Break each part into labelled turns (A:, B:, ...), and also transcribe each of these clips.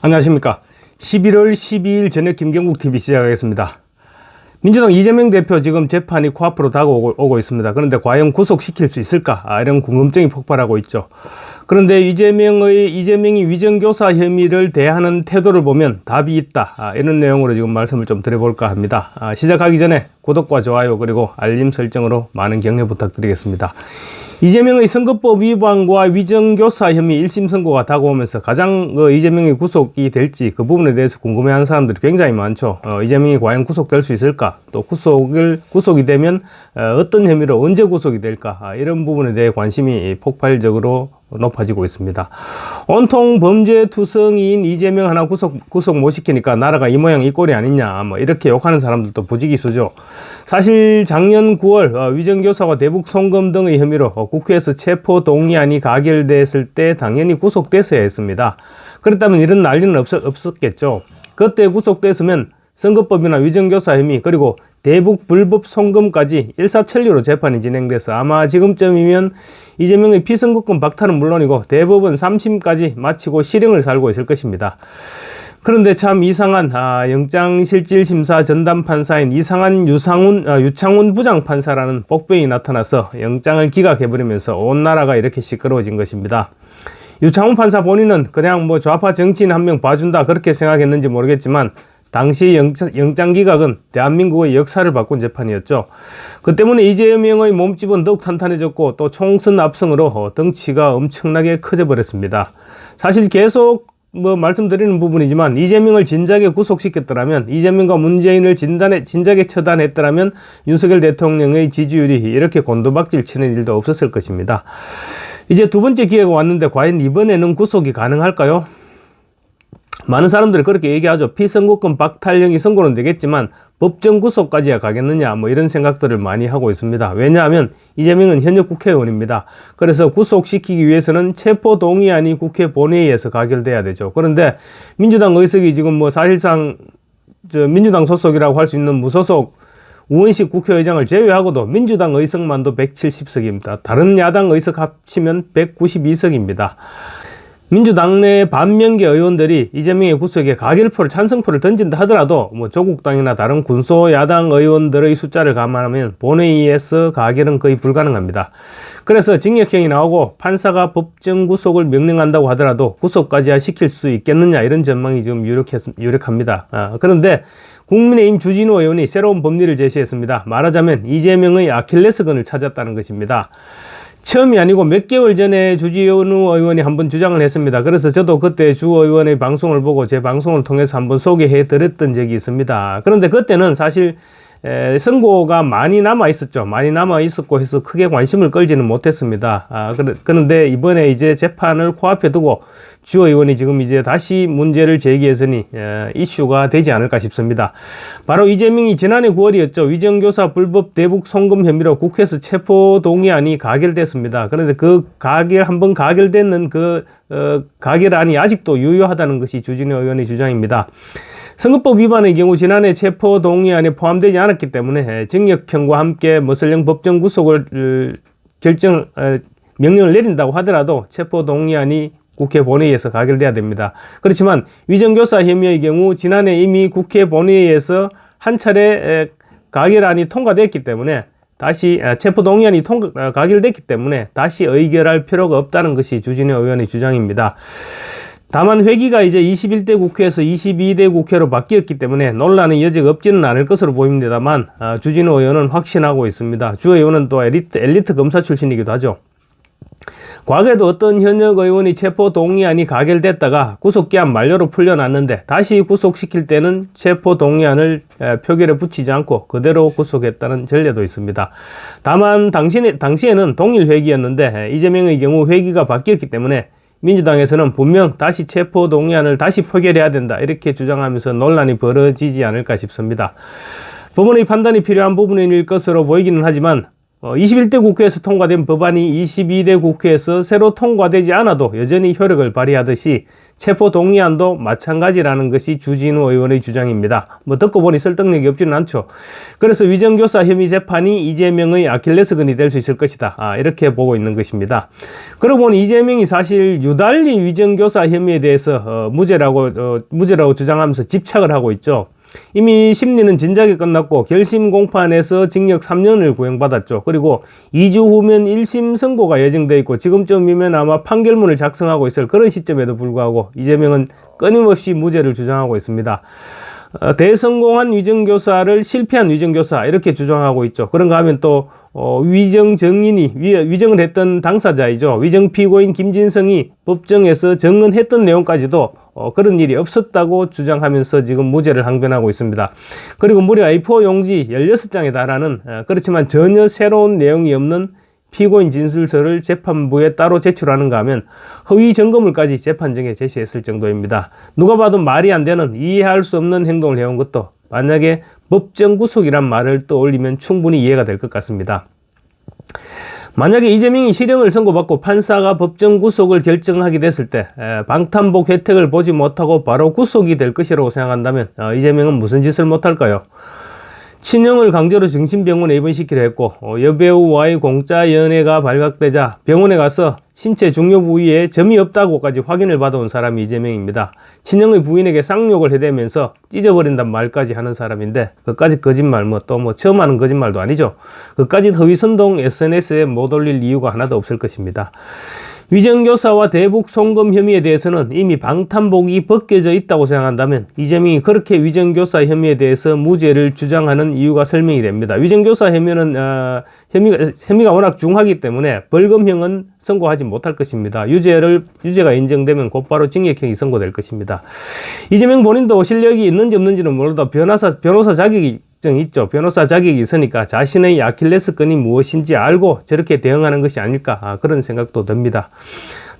A: 안녕하십니까. 11월 12일 저녁 김경국TV 시작하겠습니다. 민주당 이재명 대표 지금 재판이 코앞으로 다가오고 있습니다. 그런데 과연 구속시킬 수 있을까? 이런 궁금증이 폭발하고 있죠. 그런데 이재명이 위정교사 혐의를 대하는 태도를 보면 답이 있다. 이런 내용으로 지금 말씀을 좀 드려볼까 합니다. 시작하기 전에 구독과 좋아요 그리고 알림 설정으로 많은 격려 부탁드리겠습니다. 이재명의 선거법 위반과 위정교사 혐의 1심 선고가 다가오면서 가장 이재명이 구속이 될지 그 부분에 대해서 궁금해하는 사람들이 굉장히 많죠. 이재명이 과연 구속될 수 있을까? 또 구속이 되면 어떤 혐의로 언제 구속이 될까? 이런 부분에 대해 관심이 폭발적으로 높아지고 있습니다. 온통 범죄투성이인 이재명 하나 구속 못 시키니까 나라가 이 모양 이 꼴이 아니냐, 이렇게 욕하는 사람들도 부지기수죠. 사실 작년 9월 위정교사와 대북 송금 등의 혐의로 국회에서 체포 동의안이 가결됐을 때 당연히 구속됐어야 했습니다. 그렇다면 이런 난리는 없었겠죠. 그때 구속됐으면 선거법이나 위정교사 혐의 그리고 대북 불법 송금까지 일사천리로 재판이 진행돼서 아마 지금쯤이면 이재명의 피선거권 박탈은 물론이고 대법원 3심까지 마치고 실형을 살고 있을 것입니다. 그런데 참 이상한 영장실질심사 전담판사인 유창훈 부장판사라는 복병이 나타나서 영장을 기각해버리면서 온 나라가 이렇게 시끄러워진 것입니다. 유창훈 판사 본인은 그냥 좌파 정치인 한 명 봐준다 그렇게 생각했는지 모르겠지만 당시 영장 기각은 대한민국의 역사를 바꾼 재판이었죠. 그 때문에 이재명의 몸집은 더욱 탄탄해졌고 또 총선 압승으로 덩치가 엄청나게 커져버렸습니다. 사실 계속 말씀드리는 부분이지만 이재명을 진작에 구속시켰더라면, 이재명과 문재인을 진작에 처단했더라면 윤석열 대통령의 지지율이 이렇게 곤두박질 치는 일도 없었을 것입니다. 이제 두 번째 기회가 왔는데 과연 이번에는 구속이 가능할까요? 많은 사람들이 그렇게 얘기하죠. 피선거권 박탈령이 선고는 되겠지만 법정 구속까지야 가겠느냐, 이런 생각들을 많이 하고 있습니다. 왜냐하면 이재명은 현역 국회의원입니다. 그래서 구속시키기 위해서는 체포 동의안이 국회 본회의에서 가결돼야 되죠. 그런데 민주당 의석이 지금 사실상 민주당 소속이라고 할 수 있는 무소속 우원식 국회의장을 제외하고도 민주당 의석만도 170석입니다. 다른 야당 의석 합치면 192석입니다. 민주당 내 반명계 의원들이 이재명의 구속에 가결표를 찬성표를 던진다 하더라도 조국당이나 다른 군소 야당 의원들의 숫자를 감안하면 본회의에서 가결은 거의 불가능합니다. 그래서 징역형이 나오고 판사가 법정 구속을 명령한다고 하더라도 구속까지야 시킬 수 있겠느냐, 이런 전망이 지금 유력합니다. 그런데 국민의힘 주진우 의원이 새로운 법리를 제시했습니다. 말하자면 이재명의 아킬레스건을 찾았다는 것입니다. 처음이 아니고 몇 개월 전에 주진우 의원이 한번 주장을 했습니다. 그래서 저도 그때 주 의원의 방송을 보고 제 방송을 통해서 한번 소개해 드렸던 적이 있습니다. 그런데 그때는 사실 선고가 많이 남아 있었고 해서 크게 관심을 끌지는 못했습니다. 그런데 이번에 이제 재판을 코앞에 두고 주 의원이 지금 이제 다시 문제를 제기했으니 이슈가 되지 않을까 싶습니다. 바로 이재명이 지난해 9월이었죠. 위정교사 불법 대북 송금 혐의로 국회에서 체포 동의안이 가결됐습니다. 그런데 한번 가결되는 가결안이 아직도 유효하다는 것이 주진우 의원의 주장입니다. 선거법 위반의 경우 지난해 체포 동의안에 포함되지 않았기 때문에 징역형과 함께 머슬령 법정 구속을 명령을 내린다고 하더라도 체포 동의안이 국회 본회의에서 가결돼야 됩니다. 그렇지만 위정교사 혐의의 경우 지난해 이미 국회 본회의에서 한 차례 가결안이 통과됐기 때문에 다시 체포 동의안이 가결됐기 때문에 다시 의결할 필요가 없다는 것이 주진우 의원의 주장입니다. 다만 회기가 이제 21대 국회에서 22대 국회로 바뀌었기 때문에 논란의 여지가 없지는 않을 것으로 보입니다만 주진우 의원은 확신하고 있습니다. 주 의원은 또 엘리트 검사 출신이기도 하죠. 과거에도 어떤 현역 의원이 체포 동의안이 가결됐다가 구속기한 만료로 풀려났는데 다시 구속시킬 때는 체포 동의안을 표결에 붙이지 않고 그대로 구속했다는 전례도 있습니다. 다만 당시에는 동일 회기였는데 이재명의 경우 회기가 바뀌었기 때문에 민주당에서는 분명 다시 체포 동의안을 다시 표결해야 된다, 이렇게 주장하면서 논란이 벌어지지 않을까 싶습니다. 법원의 판단이 필요한 부분일 것으로 보이기는 하지만 21대 국회에서 통과된 법안이 22대 국회에서 새로 통과되지 않아도 여전히 효력을 발휘하듯이 체포 동의안도 마찬가지라는 것이 주진우 의원의 주장입니다. 뭐 듣고 보니 설득력이 없지는 않죠. 그래서 위정교사 혐의 재판이 이재명의 아킬레스건이 될 수 있을 것이다. 이렇게 보고 있는 것입니다. 그러고 보니 이재명이 사실 유달리 위정교사 혐의에 대해서 무죄라고 주장하면서 집착을 하고 있죠. 이미 심리는 진작에 끝났고 결심 공판에서 징역 3년을 구형받았죠. 그리고 2주 후면 1심 선고가 예정되어 있고 지금쯤이면 아마 판결문을 작성하고 있을 그런 시점에도 불구하고 이재명은 끊임없이 무죄를 주장하고 있습니다. 대성공한 위정교사를 실패한 위정교사 이렇게 주장하고 있죠. 그런가 하면 또 위정 증인이 위정을 했던 당사자이죠. 위정 피고인 김진성이 법정에서 증언했던 내용까지도 그런 일이 없었다고 주장하면서 지금 무죄를 항변하고 있습니다. 그리고 무려 A4 용지 16장에 달하는 그렇지만 전혀 새로운 내용이 없는 피고인 진술서를 재판부에 따로 제출하는가 하면 허위 점검을까지 재판정에 제시했을 정도입니다. 누가 봐도 말이 안 되는 이해할 수 없는 행동을 해온 것도 만약에 법정 구속이란 말을 떠올리면 충분히 이해가 될 것 같습니다. 만약에 이재명이 실형을 선고받고 판사가 법정 구속을 결정하게 됐을 때 방탄복 혜택을 보지 못하고 바로 구속이 될 것이라고 생각한다면 이재명은 무슨 짓을 못할까요? 친형을 강제로 정신병원에 입원시키려 했고 여배우와의 공짜 연애가 발각되자 병원에 가서 신체 중요 부위에 점이 없다고까지 확인을 받아온 사람이 이재명입니다. 친형의 부인에게 쌍욕을 해대면서 찢어버린단 말까지 하는 사람인데 그까지 거짓말 또 처음 하는 거짓말도 아니죠. 그까지 허위선동 SNS에 못 올릴 이유가 하나도 없을 것입니다. 위정교사와 대북 송금 혐의에 대해서는 이미 방탄복이 벗겨져 있다고 생각한다면 이재명이 그렇게 위정교사 혐의에 대해서 무죄를 주장하는 이유가 설명이 됩니다. 위정교사 혐의는 혐의가 워낙 중하기 때문에 벌금형은 선고하지 못할 것입니다. 유죄가 인정되면 곧바로 징역형이 선고될 것입니다. 이재명 본인도 실력이 있는지 없는지는 몰라도 변호사 자격이 있죠. 변호사 자격이 있으니까 자신의 아킬레스건이 무엇인지 알고 저렇게 대응하는 것이 아닐까 그런 생각도 듭니다.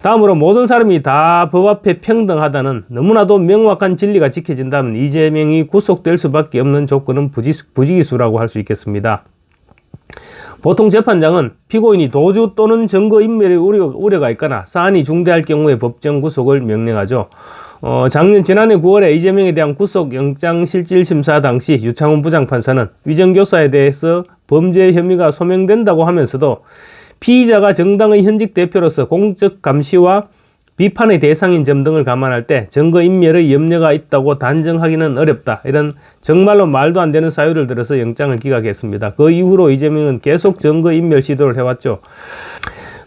A: 다음으로 모든 사람이 다 법 앞에 평등하다는 너무나도 명확한 진리가 지켜진다면 이재명이 구속될 수밖에 없는 조건은 부지기수라고 할 수 있겠습니다. 보통 재판장은 피고인이 도주 또는 증거인멸의 우려가 있거나 사안이 중대할 경우에 법정 구속을 명령하죠. 지난해 9월에 이재명에 대한 구속영장실질심사 당시 유창훈 부장판사는 위정교사에 대해서 범죄 혐의가 소명된다고 하면서도 피의자가 정당의 현직 대표로서 공적 감시와 비판의 대상인 점 등을 감안할 때 증거인멸의 염려가 있다고 단정하기는 어렵다. 이런 정말로 말도 안 되는 사유를 들어서 영장을 기각했습니다. 그 이후로 이재명은 계속 증거인멸 시도를 해왔죠.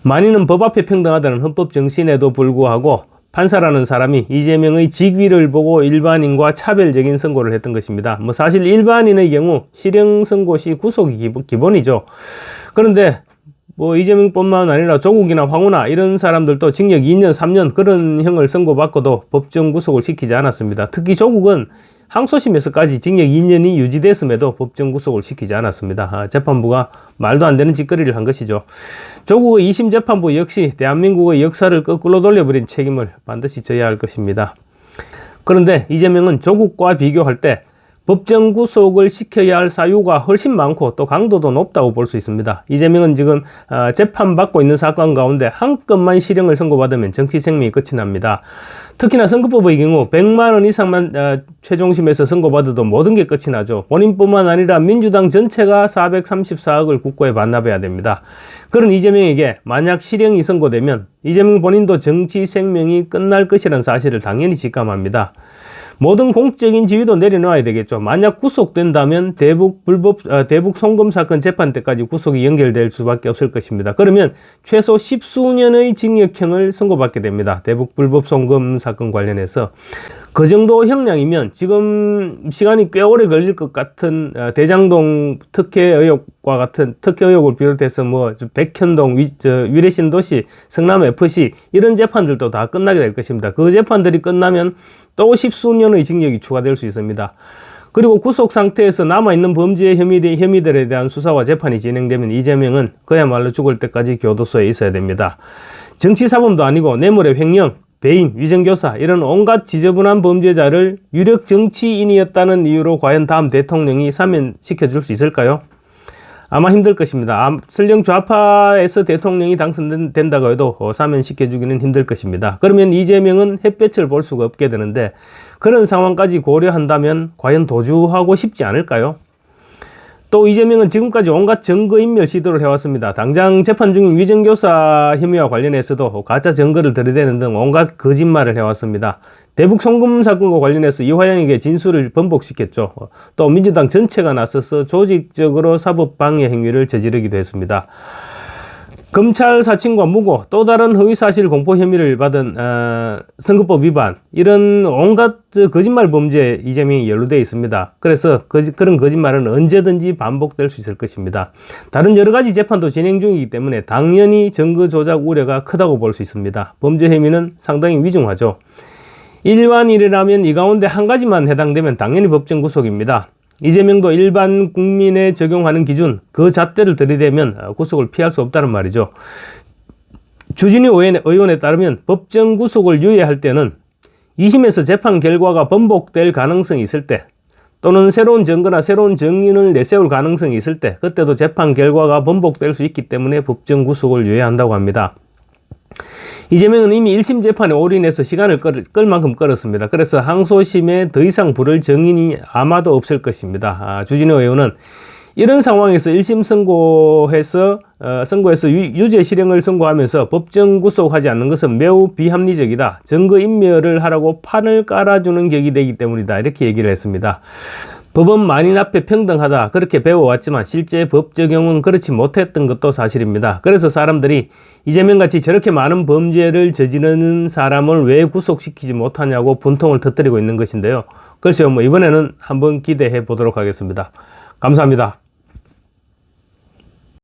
A: 만인은 법 앞에 평등하다는 헌법 정신에도 불구하고 판사라는 사람이 이재명의 직위를 보고 일반인과 차별적인 선고를 했던 것입니다. 사실 일반인의 경우 실형 선고 시 구속이 기본이죠. 그런데 이재명뿐만 아니라 조국이나 황우나 이런 사람들도 징역 2년, 3년 그런 형을 선고받고도 법정 구속을 시키지 않았습니다. 특히 조국은 항소심에서까지 징역 2년이 유지됐음에도 법정 구속을 시키지 않았습니다. 재판부가 말도 안 되는 짓거리를 한 것이죠. 조국의 2심 재판부 역시 대한민국의 역사를 거꾸로 돌려버린 책임을 반드시 져야 할 것입니다. 그런데 이재명은 조국과 비교할 때 법정 구속을 시켜야 할 사유가 훨씬 많고 또 강도도 높다고 볼 수 있습니다. 이재명은 지금 재판받고 있는 사건 가운데 한 건만 실형을 선고받으면 정치 생명이 끝이 납니다. 특히나 선거법의 경우 100만 원 이상만 최종심에서 선고받아도 모든 게 끝이 나죠. 본인뿐만 아니라 민주당 전체가 434억을 국고에 반납해야 됩니다. 그런 이재명에게 만약 실형이 선고되면 이재명 본인도 정치 생명이 끝날 것이라는 사실을 당연히 직감합니다. 모든 공적인 지위도 내려놓아야 되겠죠. 만약 구속된다면 대북 송금 사건 재판 때까지 구속이 연결될 수밖에 없을 것입니다. 그러면 최소 10수년의 징역형을 선고받게 됩니다. 대북 불법 송금 사건 관련해서. 그 정도 형량이면 지금 시간이 꽤 오래 걸릴 것 같은 대장동 특혜 의혹과 같은 특혜 의혹을 비롯해서 백현동, 위례신도시, 성남FC 이런 재판들도 다 끝나게 될 것입니다. 그 재판들이 끝나면 또 10수년의 징역이 추가될 수 있습니다. 그리고 구속 상태에서 남아있는 범죄 혐의들에 대한 수사와 재판이 진행되면 이재명은 그야말로 죽을 때까지 교도소에 있어야 됩니다. 정치사범도 아니고 뇌물의 횡령, 배임, 위정교사 이런 온갖 지저분한 범죄자를 유력 정치인이었다는 이유로 과연 다음 대통령이 사면시켜줄 수 있을까요? 아마 힘들 것입니다. 설령 좌파에서 대통령이 당선된다고 해도 사면시켜주기는 힘들 것입니다. 그러면 이재명은 햇볕을 볼 수가 없게 되는데, 그런 상황까지 고려한다면 과연 도주하고 싶지 않을까요? 또 이재명은 지금까지 온갖 증거인멸 시도를 해왔습니다. 당장 재판 중인 위정교사 혐의와 관련해서도 가짜 증거를 들이대는 등 온갖 거짓말을 해왔습니다. 대북 송금 사건과 관련해서 이화영에게 진술을 번복시켰죠. 또 민주당 전체가 나서서 조직적으로 사법방해 행위를 저지르기도 했습니다. 검찰 사칭과 무고, 또 다른 허위사실 공포 혐의를 받은 선거법 위반, 이런 온갖 거짓말 범죄에 이재명이 연루되어 있습니다. 그래서 그런 거짓말은 언제든지 반복될 수 있을 것입니다. 다른 여러 가지 재판도 진행 중이기 때문에 당연히 증거 조작 우려가 크다고 볼 수 있습니다. 범죄 혐의는 상당히 위중하죠. 일반인이라면 이 가운데 한 가지만 해당되면 당연히 법정 구속입니다. 이재명도 일반 국민에 적용하는 기준, 그 잣대를 들이대면 구속을 피할 수 없다는 말이죠. 주진우 의원에 따르면 법정 구속을 유예할 때는 2심에서 재판 결과가 번복될 가능성이 있을 때, 또는 새로운 증거나 새로운 증인을 내세울 가능성이 있을 때, 그때도 재판 결과가 번복될 수 있기 때문에 법정 구속을 유예한다고 합니다. 이재명은 이미 1심 재판에 올인해서 시간을 끌 만큼 끌었습니다. 그래서 항소심에 더 이상 부를 증인이 아마도 없을 것입니다. 주진우 의원은 이런 상황에서 1심 선고에서 유죄 실형을 선고하면서 법정 구속하지 않는 것은 매우 비합리적이다. 증거인멸을 하라고 판을 깔아주는 격이 되기 때문이다. 이렇게 얘기를 했습니다. 법은 만인 앞에 평등하다, 그렇게 배워왔지만 실제 법 적용은 그렇지 못했던 것도 사실입니다. 그래서 사람들이 이재명같이 저렇게 많은 범죄를 저지르는 사람을 왜 구속시키지 못하냐고 분통을 터뜨리고 있는 것인데요. 글쎄요, 이번에는 한번 기대해 보도록 하겠습니다. 감사합니다.